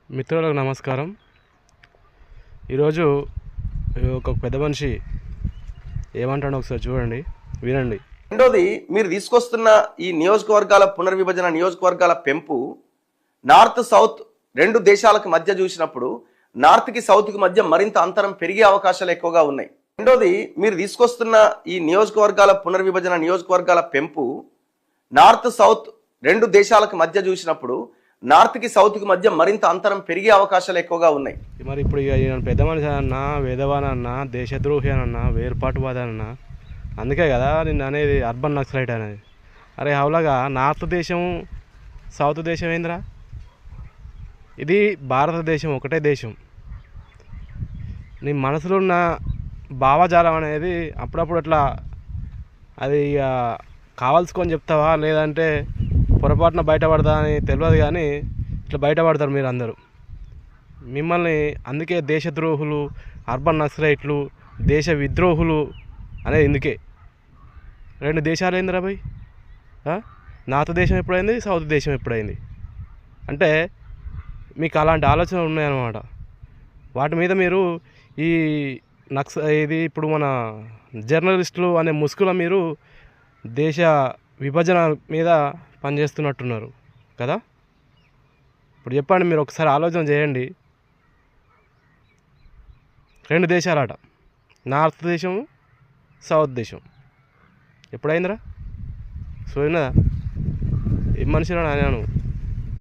మిత్రులకు నమస్కారం. ఈరోజు ఒక పెద్ద మనిషి ఏమంటాడో ఒకసారి చూడండి, వినండి. రెండోది, మీరు తీసుకొస్తున్న ఈ నియోజకవర్గాల పునర్విభజన, నియోజకవర్గాల పెంపు నార్త్ సౌత్ రెండు దేశాలకు మధ్య చూసినప్పుడు నార్త్కి సౌత్కి మధ్య మరింత అంతరం పెరిగే అవకాశాలు ఎక్కువగా ఉన్నాయి. రెండోది, మీరు తీసుకొస్తున్న ఈ నియోజకవర్గాల పునర్విభజన, నియోజకవర్గాల పెంపు నార్త్ సౌత్ రెండు దేశాలకు మధ్య చూసినప్పుడు నార్త్కి సౌత్కి మధ్య మరింత అంతరం పెరిగే అవకాశాలు ఎక్కువగా ఉన్నాయి. మరి ఇప్పుడు ఈయన పెద్ద మనిషి అన్నా, వేదవాన్ అన్నా, దేశద్రోహి అన్నా, వేర్పాటువాది అన్నా, అందుకే కదా నేను అనేది అర్బన్ నక్సలైట్ అనేది. అరే హౌలాగా నార్త్ దేశం సౌత్ దేశం ఏందిరా? ఇది భారతదేశం ఒకటే దేశం. నీ మనసులో ఉన్న భావజాలం అనేది అప్పుడప్పుడు అట్లా అది కావాల్సుకొని చెప్తావా, లేదంటే పొరపాటున బయటపడదా అని తెలియదు, కానీ ఇట్లా బయటపడతారు మీరు అందరూ. మిమ్మల్ని అందుకే దేశద్రోహులు, అర్బన్ నక్సలైట్లు, దేశ విద్రోహులు అనేది ఇందుకే. రెండు దేశాలు ఏందిరా భయ్? నార్త్ దేశం ఎప్పుడైంది, సౌత్ దేశం ఎప్పుడైంది? అంటే మీకు అలాంటి ఆలోచనలు ఉన్నాయన్నమాట. వాటి మీద మీరు ఈ ఇది ఇప్పుడు మన జర్నలిస్టులు అనే ముసుగులో మీరు దేశ విభజన మీద పనిచేస్తున్నట్టున్నారు కదా. ఇప్పుడు చెప్పండి, మీరు ఒకసారి ఆలోచన చేయండి. రెండు దేశాలట, నార్త్ దేశం సౌత్ దేశం. ఎప్పుడైందిరా? సో ఉన్నదా? ఏం మనిషిరా నేను?